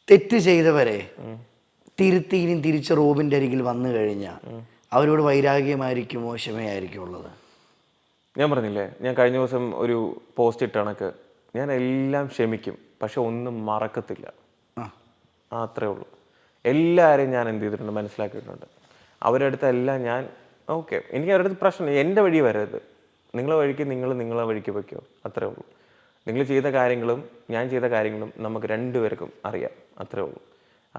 തെറ്റ് ചെയ്തവരെ തിരുത്തി ഇനി തിരിച്ച് റോബിൻ്റെ അരികിൽ വന്നു കഴിഞ്ഞാൽ അവരോട് വൈരാഗ്യമായിരിക്കുമോ ക്ഷമയായിരിക്കും ഉള്ളത്? ഞാൻ പറഞ്ഞില്ലേ, ഞാൻ കഴിഞ്ഞ ദിവസം ഒരു പോസ്റ്റ് ഇട്ട കണക്ക് ഞാൻ എല്ലാം ക്ഷമിക്കും, പക്ഷെ ഒന്നും മറക്കത്തില്ല. അത്രേ ഉള്ളൂ. എല്ലാവരെയും ഞാൻ എന്ത് ചെയ്തിട്ടുണ്ട്, മനസ്സിലാക്കിയിട്ടുണ്ട്. അവരുടെ അടുത്തെല്ലാം ഞാൻ ഓക്കെ, എനിക്ക് അവരുടെ അടുത്ത് പ്രശ്നമില്ല. എൻ്റെ വഴി വരരുത്, നിങ്ങളെ വഴിക്ക് നിങ്ങളെ വഴിക്ക് വയ്ക്കുമോ, അത്രേ ഉള്ളൂ. നിങ്ങൾ ചെയ്ത കാര്യങ്ങളും ഞാൻ ചെയ്ത കാര്യങ്ങളും നമുക്ക് രണ്ടുപേർക്കും അറിയാം, അത്രേ ഉള്ളൂ.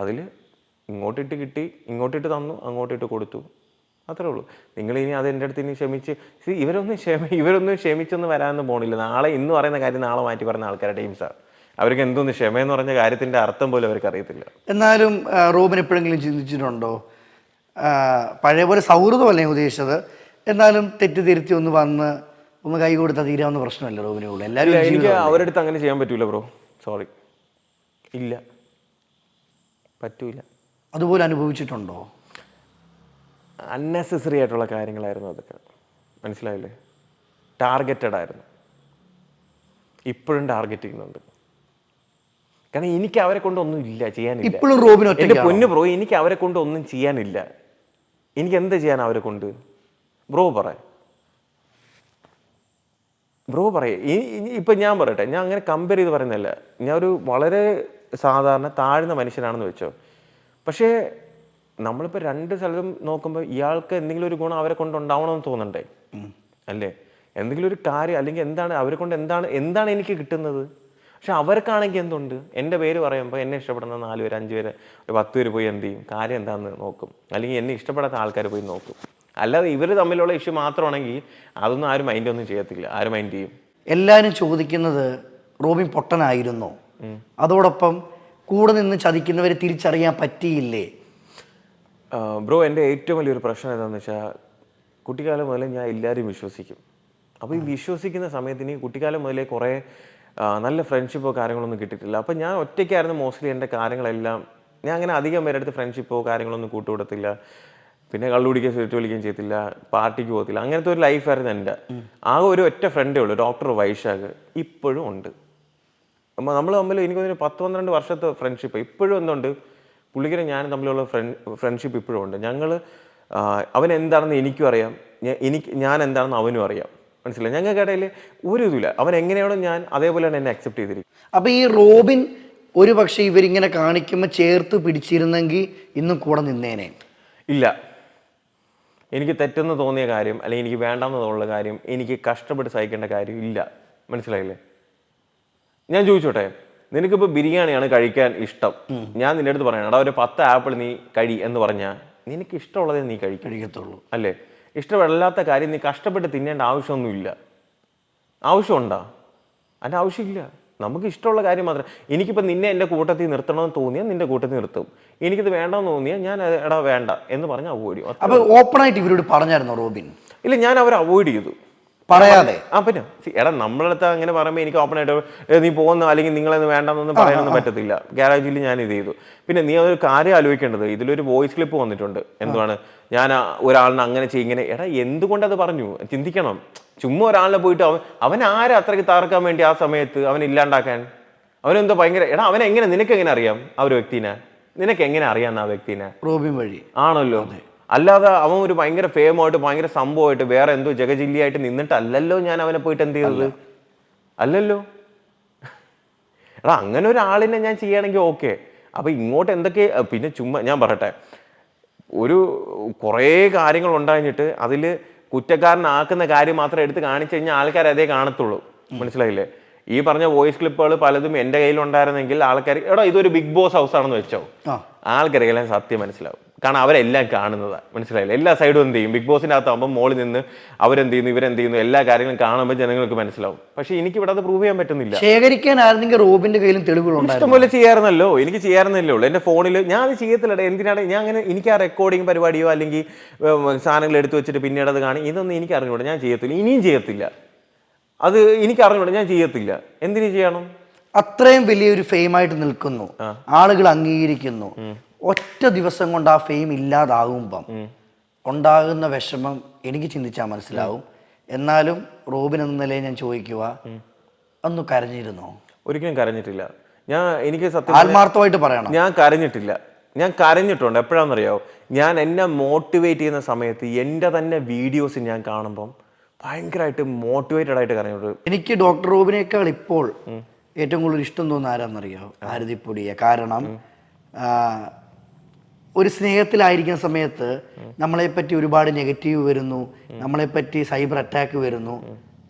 അതിൽ ഇങ്ങോട്ടിട്ട് കിട്ടി, ഇങ്ങോട്ടിട്ട് തന്നു, അങ്ങോട്ടിട്ട് കൊടുത്തു, അത്രേ ഉള്ളൂ. നിങ്ങളിനി അത് എൻ്റെ അടുത്ത് ഇനി ക്ഷമിച്ച് ഇവരൊന്നും ക്ഷമിച്ചൊന്നും വരാനൊന്നും പോകണില്ല. നാളെ ഇന്ന് പറയുന്ന കാര്യം നാളെ മാറ്റി പറയുന്ന ആൾക്കാരുടെ ടീംസാണ്. അവർക്ക് എന്തോന്ന് ക്ഷമയെന്ന് പറഞ്ഞ കാര്യത്തിൻ്റെ അർത്ഥം പോലും അവർക്ക് അറിയത്തില്ല. എന്നാലും റോബിൻ എപ്പോഴെങ്കിലും ചിന്തിച്ചിട്ടുണ്ടോ, പഴയ പോലെ സൗഹൃദമല്ലേ ഉദ്ദേശിച്ചത്, എന്നാലും തെറ്റ് തിരുത്തി ഒന്ന് വന്ന് ഒന്ന് കൈ കൊടുത്താൽ തീരാവുന്ന പ്രശ്നമല്ല റോബിനുള്ളൂ? എല്ലാവരും എനിക്ക് അവരുടെ അടുത്ത് അങ്ങനെ ചെയ്യാൻ പറ്റൂല ബ്രോ, സോറി, ഇല്ല, പറ്റൂല. അതുപോലെ അനുഭവിച്ചിട്ടുണ്ടോ? അൺനെസസറി ആയിട്ടുള്ള കാര്യങ്ങളായിരുന്നു അതൊക്കെ, മനസ്സിലായില്ലേ? ടാർഗറ്റഡ് ആയിരുന്നു. ഇപ്പോഴും ടാർഗറ്റ് ചെയ്യുന്നുണ്ട്. കാരണം എനിക്ക് അവരെ കൊണ്ട് ഒന്നും ഇല്ല, ചെയ്യാനില്ല. ഇപ്പോഴും റോബിൻ എൻ്റെ പൊന്നു ബ്രോ, എനിക്ക് അവരെ കൊണ്ട് ഒന്നും ചെയ്യാനില്ല. എനിക്ക് എന്ത് ചെയ്യാൻ അവരെ കൊണ്ട്? ബ്രോ പറയേ. ഇപ്പം ഞാൻ പറയട്ടെ, ഞാൻ അങ്ങനെ കമ്പയർ ചെയ്ത് പറയുന്നതല്ല. ഞാൻ ഒരു വളരെ സാധാരണ താഴ്ന്ന മനുഷ്യനാണെന്ന് വെച്ചോ. പക്ഷേ നമ്മളിപ്പോൾ രണ്ട് സ്ഥലത്തും നോക്കുമ്പോൾ ഇയാൾക്ക് എന്തെങ്കിലും ഒരു ഗുണം അവരെ കൊണ്ട് ഉണ്ടാവണമെന്ന് തോന്നണ്ടേ, അല്ലേ? എന്തെങ്കിലും ഒരു കാര്യം അല്ലെങ്കിൽ എന്താണ് അവരെ കൊണ്ട് എന്താണ് എനിക്ക് കിട്ടുന്നത്? പക്ഷെ അവർക്കാണെങ്കിൽ എന്തുണ്ട്? എൻ്റെ പേര് പറയുമ്പോൾ എന്നെ ഇഷ്ടപ്പെടുന്ന 4 പേര് 5 പേര് ഒരു 10 പേര് പോയി എന്ത് ചെയ്യും, കാര്യം എന്താണെന്ന് നോക്കും. അല്ലെങ്കിൽ എന്നെ ഇഷ്ടപ്പെടാത്ത ആൾക്കാർ പോയി നോക്കും. അല്ലാതെ ഇവർ തമ്മിലുള്ള ഇഷ്യൂ മാത്രമാണെങ്കിൽ അതൊന്നും ആരും മൈൻഡൊന്നും ചെയ്യത്തില്ല. ആരും മൈൻഡ് ചെയ്യും? എല്ലാവരും ചോദിക്കുന്നത് റോബിൻ പൊട്ടനായിരുന്നോ, അതോടൊപ്പം കൂടെ നിന്ന് ചതിക്കുന്നവരെ തിരിച്ചറിയാൻ പറ്റിയില്ലേ? ബ്രോ, എൻ്റെ ഏറ്റവും വലിയൊരു പ്രശ്നം എന്താണെന്ന് വെച്ചാൽ, കുട്ടിക്കാലം മുതലേ ഞാൻ എല്ലാവരും വിശ്വസിക്കും. അപ്പോൾ ഈ വിശ്വസിക്കുന്ന സമയത്തിന് കുട്ടിക്കാലം മുതലേ കുറേ നല്ല ഫ്രണ്ട്ഷിപ്പോ കാര്യങ്ങളൊന്നും കിട്ടിയിട്ടില്ല. അപ്പം ഞാൻ ഒറ്റയ്ക്കായിരുന്നു മോസ്റ്റ്ലി എൻ്റെ കാര്യങ്ങളെല്ലാം. ഞാൻ അങ്ങനെ അധികം പേരുടെ അടുത്ത് ഫ്രണ്ട്ഷിപ്പോ കാര്യങ്ങളൊന്നും കൂട്ടുകൊടുത്തില്ല. പിന്നെ കള്ളുപിടിക്കുകയും സിഗരറ്റ് വലിക്കുകയും ചെയ്തില്ല, പാർട്ടിക്ക് പോകത്തില്ല. അങ്ങനത്തെ ഒരു ലൈഫായിരുന്നു എൻ്റെ. ആകെ ഒരു ഒറ്റ ഫ്രണ്ടേ ഉള്ളൂ, ഡോക്ടർ വൈശാഖ്. ഇപ്പോഴും ഉണ്ട്. നമ്മൾ തമ്മിൽ എനിക്ക് 10-12 വർഷത്തെ ഫ്രണ്ട്ഷിപ്പ് ഇപ്പോഴും എന്തുണ്ട്, പുള്ളിക്കാരൻ ഞാനും തമ്മിലുള്ള ഫ്രണ്ട്ഷിപ്പ് ഇപ്പോഴും ഉണ്ട്. അവൻ എന്താണെന്ന് എനിക്കും അറിയാം, ഞാൻ എന്താണെന്ന് അവനും അറിയാം, മനസ്സിലായി? ഞങ്ങൾക്കിടയിൽ ഒരു ഇതില്ല. അവൻ എങ്ങനെയാണോ ഞാൻ അതേപോലെയാണ് എന്നെ അക്സെപ്റ്റ് ചെയ്തിരിക്കും. അപ്പം ഈ റോബിൻ ഒരു പക്ഷേ ഇവരിങ്ങനെ കാണിക്കുമ്പോൾ ചേർത്ത് പിടിച്ചിരുന്നെങ്കിൽ ഇന്നും കൂടെ നിന്നേനെ? ഇല്ല. എനിക്ക് തെറ്റെന്ന് തോന്നിയ കാര്യം അല്ലെങ്കിൽ എനിക്ക് വേണ്ടാന്ന് തോന്നുന്ന കാര്യം എനിക്ക് കഷ്ടപ്പെട്ട് സഹിക്കേണ്ട കാര്യം ഇല്ല, മനസ്സിലായില്ലേ? ഞാൻ ചോദിച്ചോട്ടെ, നിനക്കിപ്പോൾ ബിരിയാണിയാണ് കഴിക്കാൻ ഇഷ്ടം. ഞാൻ നിൻ്റെ അടുത്ത് പറയണം, എടാ ഒരു 10 ആപ്പിൾ നീ കഴി എന്ന് പറഞ്ഞാൽ നിനക്ക് ഇഷ്ടമുള്ളതേ നീ കഴിക്കത്തുള്ളൂ, അല്ലേ? ഇഷ്ടമല്ലാത്ത കാര്യം നീ കഷ്ടപ്പെട്ട് തിന്നേണ്ട ആവശ്യമൊന്നുമില്ല. ആവശ്യമുണ്ടോ? അതിൻ്റെ ആവശ്യമില്ല. നമുക്ക് ഇഷ്ടമുള്ള കാര്യം മാത്രം. എനിക്കിപ്പോൾ നിന്നെ എൻ്റെ കൂട്ടത്തിൽ നിർത്തണമെന്ന് തോന്നിയാൽ നിൻ്റെ കൂട്ടത്തിൽ നിർത്തും. എനിക്കിത് വേണ്ടെന്ന് തോന്നിയാൽ ഞാൻ എടാ വേണ്ട എന്ന് പറഞ്ഞാൽ അവോയ്ഡ് ചെയ്യും. അപ്പോൾ ഓപ്പണായിട്ട് ഇവരോട് പറഞ്ഞായിരുന്നോ റോബിൻ? ഇല്ല, ഞാൻ അവരെ അവോയ്ഡ് ചെയ്തു പറയാതെ. പിന്നെ എടാ നമ്മളടുത്ത് അങ്ങനെ പറയുമ്പോൾ എനിക്ക് ഓപ്പണായിട്ട് നീ പോകുന്ന അല്ലെങ്കിൽ നിങ്ങളത് വേണ്ടെന്നൊന്നും പറയാനൊന്നും പറ്റത്തില്ല. ഗ്യാരേജിൽ ഞാൻ ഇത് ചെയ്തു. പിന്നെ നീ അതൊരു കാര്യം ആലോചിക്കേണ്ടത്, ഇതിലൊരു വോയിസ് ക്ലിപ്പ് വന്നിട്ടുണ്ട്. എന്തുവാണ്, ഞാൻ ഒരാളിനെ അങ്ങനെ ചെയ്യിങ്ങനെ. എടാ എന്തുകൊണ്ടത് പറഞ്ഞു ചിന്തിക്കണം. ചുമ്മാ ഒരാളിനെ പോയിട്ട് അവൻ ആരെ അത്രയ്ക്ക് തകർക്കാൻ വേണ്ടി ആ സമയത്ത് അവൻ ഇല്ലാണ്ടാക്കാൻ? അവനെന്തോ ഭയങ്കര അവൻ എങ്ങനെ, നിനക്ക് എങ്ങനെ അറിയാം ആ ഒരു വ്യക്തിനെ? നിനക്ക് എങ്ങനെ അറിയാം ആ വ്യക്തിനെ? റോബിൻ വഴി ആണല്ലോ. അല്ലാതെ അവൻ ഒരു ഭയങ്കര ഫേമായിട്ട് ഭയങ്കര സംഭവമായിട്ട് വേറെ എന്തോ ജഗജില്ലിയായിട്ട് നിന്നിട്ടല്ലല്ലോ ഞാൻ അവനെ പോയിട്ട് എന്ത് ചെയ്തത്, അല്ലല്ലോ. അങ്ങനെ ഒരാളിനെ ഞാൻ ചെയ്യുകയാണെങ്കിൽ ഓക്കെ. അപ്പൊ ഇങ്ങോട്ട് എന്തൊക്കെ പിന്നെ ചുമ്മാ ഞാൻ പറയട്ടെ, കുറേ കാര്യങ്ങൾ ഉണ്ടായിട്ട് അതിൽ കുറ്റക്കാരനാക്കുന്ന കാര്യം മാത്രം എടുത്ത് കാണിച്ചു കഴിഞ്ഞാൽ ആൾക്കാർ അതേ കാണത്തുള്ളൂ, മനസ്സിലായില്ലേ? ഈ പറഞ്ഞ വോയിസ് ക്ലിപ്പുകൾ പലതും എൻ്റെ കയ്യിലുണ്ടായിരുന്നെങ്കിൽ ആൾക്കാർ ഇതൊരു ബിഗ് ബോസ് ഹൗസ് ആണെന്ന് വെച്ചോ, ആൾക്കാരെല്ലാം സത്യം മനസ്സിലാവും. കാരണം അവരെല്ലാം കാണുന്നതാണ്, മനസ്സിലായില്ല? എല്ലാ സൈഡും എന്ത് ചെയ്യും, ബിഗ് ബോസിൻ്റെ അകത്താകുമ്പോൾ മോളിൽ നിന്ന് അവരെന്ത് ചെയ്യുന്നു ഇവരെന്ത് ചെയ്യുന്നു എല്ലാ കാര്യങ്ങളും കാണുമ്പോൾ ജനങ്ങൾക്ക് മനസ്സിലാവും. പക്ഷെ എനിക്ക് ഇവിടെ അത് പ്രൂവ് ചെയ്യാൻ പറ്റുന്നില്ല. ശേഖരിക്കാനായിരുന്നെങ്കിൽ റോബിന്റെ കയ്യിലും തെളിവുകളുണ്ട്, ഇഷ്ടംപോലെ ചെയ്യാറുന്നല്ലോ. എനിക്ക് ചെയ്യാറുന്നല്ലേ ഉള്ളൂ. എൻ്റെ ഫോണിൽ ഞാൻ അത് ചെയ്യത്തില്ല. എന്തിനാണ് ഞാൻ അങ്ങനെ, എനിക്ക് ആ റെക്കോർഡിങ് പരിപാടിയോ അല്ലെങ്കിൽ സാധനങ്ങൾ എടുത്തു വെച്ചിട്ട് പിന്നീട് അത് കാണി, ഇതൊന്നും എനിക്ക് അറിഞ്ഞൂടെ, ഞാൻ ചെയ്യത്തില്ല, ഇനിയും ചെയ്യത്തില്ല. അത് എനിക്ക് അറിഞ്ഞൂടെ, ഞാൻ ചെയ്യത്തില്ല. എന്തിനു ചെയ്യണം? അത്രയും വലിയൊരു ഫെയിമായിട്ട് നിൽക്കുന്നു, ആളുകൾ അംഗീകരിക്കുന്നു. ഒറ്റ ദിവസം കൊണ്ട് ആ ഫെയിം ഇല്ലാതാകുമ്പം ഉണ്ടാകുന്ന വിഷമം എനിക്ക് ചിന്തിച്ചാൽ മനസ്സിലാവും. എന്നാലും റോബിൻ എന്ന നിലയിൽ ഞാൻ ചോദിക്കുക, അന്ന് കരഞ്ഞിരുന്നോ? ഒരിക്കലും കരഞ്ഞിട്ടില്ല. എനിക്ക് സത്യം ആത്മാർത്ഥമായിട്ട് പറയണം. ഞാൻ കരഞ്ഞിട്ടില്ല. ഞാൻ കരഞ്ഞിട്ടുണ്ട്. എപ്പോഴാണെന്നറിയാമോ? ഞാൻ എന്നെ മോട്ടിവേറ്റ് ചെയ്യുന്ന സമയത്ത് എൻ്റെ തന്നെ വീഡിയോസ് ഞാൻ കാണുമ്പം ഭയങ്കരമായിട്ട് മോട്ടിവേറ്റഡ് ആയിട്ട് കരഞ്ഞിട്ടുണ്ട്. എനിക്ക് ഡോക്ടർ റോബിനേക്കാൾ ഇപ്പോൾ ഏറ്റവും കൂടുതൽ ഇഷ്ടം തോന്നുന്ന ആരാന്നറിയോ? ആരതിപ്പൊടിയെ. കാരണം ഒരു സ്നേഹത്തിലായിരിക്കുന്ന സമയത്ത് നമ്മളെപ്പറ്റി ഒരുപാട് നെഗറ്റീവ് വരുന്നു, നമ്മളെപ്പറ്റി സൈബർ അറ്റാക്ക് വരുന്നു,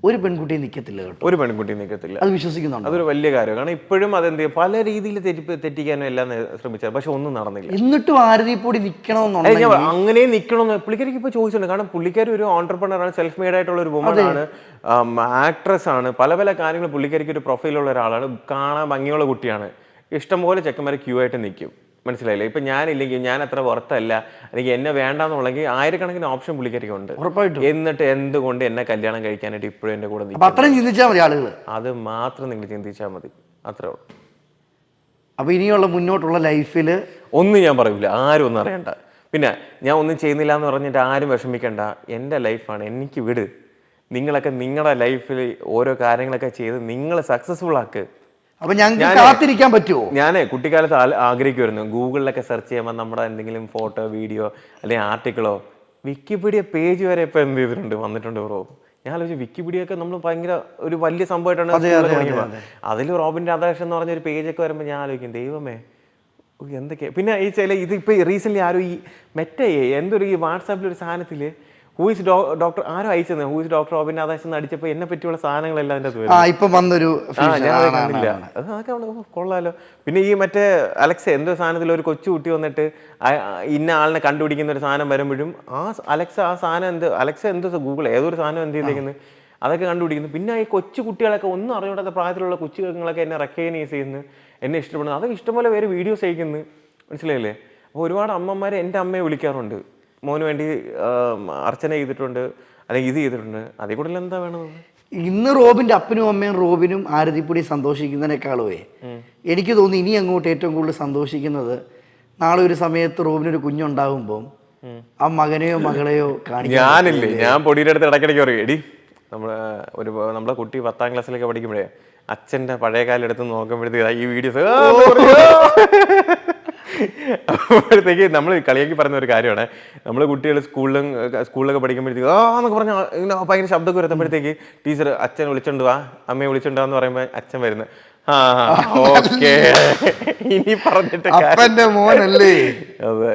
ഒരു പെൺകുട്ടിയും നിൽക്കത്തില്ല കേട്ടോ. ഒരു പെൺകുട്ടിയും നിൽക്കത്തില്ല. അത് വിശ്വസിക്കുന്നുണ്ട്. അതൊരു വലിയ കാര്യമാണ്. കാരണം ഇപ്പോഴും അതെന്ത് പല രീതിയിൽ തെറ്റിക്കാനും എല്ലാം ശ്രമിച്ചത്, പക്ഷെ ഒന്നും നടന്നില്ല. എന്നിട്ടും ആരതിപ്പൊടി നിൽക്കണമെന്നുണ്ടെങ്കിൽ അങ്ങനെ നിൽക്കണമെന്ന് പുള്ളിക്കാരിക്ക് ഇപ്പോൾ ചോദിച്ചിട്ടുണ്ട്. കാരണം പുള്ളിക്കാരി ഒരു ഓൺടർപ്രണർ ആണ്, സെൽഫ് മെയ്ഡ് ആയിട്ടുള്ള ഒരു വുമൺ ആണ്, ആക്ട്രസ് ആണ്, പല പല കാര്യങ്ങൾ. പുള്ളിക്കാരിക്ക് ഒരു പ്രൊഫൈലുള്ള ഒരാളാണ്, കാണാൻ ഭംഗിയുള്ള കുട്ടിയാണ്. ഇഷ്ടംപോലെ ചെക്കന്മാരെ ക്യൂ ആയിട്ട് നിൽക്കും. മനസ്സിലായില്ലേ? ഇപ്പൊ ഞാനില്ലെങ്കിൽ, ഞാൻ അത്ര പുറത്തല്ല, അല്ലെങ്കിൽ എന്നെ വേണ്ടാന്നുള്ളെങ്കിൽ ആയിരക്കണക്കിന് ഓപ്ഷൻ പുള്ളിക്കാരിക്ക് ഉണ്ട്. എന്നിട്ട് എന്തുകൊണ്ട് എന്നെ കല്യാണം കഴിക്കാനായിട്ട് ഇപ്പോഴും എന്റെ കൂടെ അത്രയും ചിന്തിച്ചാൽ മതി ആളുകൾ. അത് മാത്രം നിങ്ങൾ ചിന്തിച്ചാൽ മതി, അത്രേ ഉള്ളൂ. അപ്പൊ ഇനിയുള്ള മുന്നോട്ടുള്ള ലൈഫിൽ ഒന്നും ഞാൻ പറയൂല, ആരും ഒന്നും അറിയണ്ട. പിന്നെ ഞാൻ ഒന്നും ചെയ്യുന്നില്ല എന്ന് പറഞ്ഞിട്ട് ആരും വിഷമിക്കണ്ട. എൻ്റെ ലൈഫാണ്, എനിക്ക് വിട്. നിങ്ങളൊക്കെ നിങ്ങളുടെ ലൈഫിൽ ഓരോ കാര്യങ്ങളൊക്കെ ചെയ്ത് നിങ്ങൾ സക്സസ്ഫുൾ ആക്ക്. അപ്പൊ ഞങ്ങൾക്ക് കാത്തിരിക്കാൻ പറ്റുമോ? ഞാനേ കുട്ടിക്കാലത്ത് ആഗ്രഹിക്കുമായിരുന്നു ഗൂഗിളിലൊക്കെ സെർച്ച് ചെയ്യുമ്പോൾ നമ്മുടെ എന്തെങ്കിലും ഫോട്ടോ, വീഡിയോ അല്ലെങ്കിൽ ആർട്ടിക്കിളോ, വിക്കിപീഡിയ പേജ് വരെ ഇപ്പൊ എന്ത് ചെയ്തിട്ടുണ്ട്, വന്നിട്ടുണ്ട് ബ്രോ. ഞാൻ ആലോചിച്ചു, വിക്കിപീഡിയ ഒക്കെ നമ്മൾ ഭയങ്കര ഒരു വലിയ സംഭവമായിട്ടാണ്. അതിൽ റോബിൻ രാധാകൃഷ്ണൻ എന്ന് പറഞ്ഞൊരു പേജൊക്കെ വരുമ്പോൾ ഞാൻ ആലോചിക്കും, ദൈവമേ എന്തൊക്കെയാ. പിന്നെ ഈ ഇതിപ്പോ റീസെന്റ് ആരും ഈ എന്തൊരു ഈ വാട്സാപ്പിൽ ഒരു സാധനത്തിൽ ഹൂയിസ് ഡോക്ടർ ആരോ അയച്ചത്, ഹൂയിസ് ഡോക്ടർ റോബിൻ രാധാകൃഷ്ണൻ അടിച്ചപ്പോ എന്നെ പറ്റിയുള്ള സാധനങ്ങളെല്ലാം അതിൻ്റെ കാണില്ല. അതൊക്കെ കൊള്ളാലോ. പിന്നെ ഈ അലക്സ എന്തോ സാധനത്തിൽ ഒരു കൊച്ചു കുട്ടി വന്നിട്ട് ഇന്ന ആളിനെ കണ്ടുപിടിക്കുന്ന ഒരു സാധനം വരുമ്പോഴും ആ സാധനം അലക്സ എന്തോ ഗൂഗിൾ ഏതൊരു സാധനം എന്ത് ചെയ്തേക്കുന്നത് അതൊക്കെ കണ്ടുപിടിക്കുന്നു. പിന്നെ ഈ കൊച്ചു കുട്ടികളൊക്കെ ഒന്നും അറിഞ്ഞൂടാത്ത പ്രായത്തിലുള്ള കൊച്ചുങ്ങളൊക്കെ എന്നെ റെക്കഗ്നൈസ് ചെയ്യുന്നു, എന്നെ ഇഷ്ടപ്പെടുന്നു. അതൊക്കെ ഇഷ്ടംപോലെ പേര് വീഡിയോസ് അയക്കുന്നു. മനസ്സിലായില്ലേ? അപ്പോൾ ഒരുപാട് അമ്മമാർ എൻ്റെ അമ്മയെ വിളിക്കാറുണ്ട്, മോന് വേണ്ടി അർച്ചന ചെയ്തിട്ടുണ്ട്, അല്ലെങ്കിൽ ഇത് ചെയ്തിട്ടുണ്ട്. അതേ കൂടുതൽ എന്താ വേണം? ഇന്ന് റോബിന്റെ അപ്പനും അമ്മയും റോബിനും ആരതിപ്പൊടി സന്തോഷിക്കുന്നതിനേക്കാളുമേ എനിക്ക് തോന്നുന്നു ഇനി അങ്ങോട്ട് ഏറ്റവും കൂടുതൽ സന്തോഷിക്കുന്നത് നാളെ ഒരു സമയത്ത് റോബിനൊരു കുഞ്ഞുണ്ടാകുമ്പോൾ ആ മകനെയോ മകളെയോ കാണിക്കും. ഞാനില്ലേ, ഞാൻ പൊടിയുടെ അടുത്ത് ഇടയ്ക്കിടയ്ക്ക് പറയും, എടി നമ്മളെ കുട്ടി 10ാം ക്ലാസ്സിലൊക്കെ പഠിക്കുമ്പോഴേ അച്ഛൻ്റെ പഴയ കാലം എടുത്ത് നോക്കുമ്പോഴത്തേക്ക് ഈ വീഡിയോസ് അപ്പോഴത്തേക്ക് നമ്മൾ കളിയാക്കി പറയുന്ന ഒരു കാര്യമാണ്. നമ്മൾ കുട്ടികൾ സ്കൂളിലൊക്കെ പഠിക്കുമ്പോഴത്തേക്ക് എന്നൊക്കെ പറഞ്ഞാൽ ഭയങ്കര ശബ്ദമൊക്കെ വരുത്തുമ്പോഴത്തേക്ക് ടീച്ചർ അച്ഛൻ വിളിച്ചോണ്ട് വാ, അമ്മയെ വിളിച്ചോണ്ട് വാ എന്ന് പറയുമ്പോൾ അച്ഛൻ വരുന്നത് ഓക്കെ ഇനി പറഞ്ഞിട്ട് മോനല്ലേ. അതെ.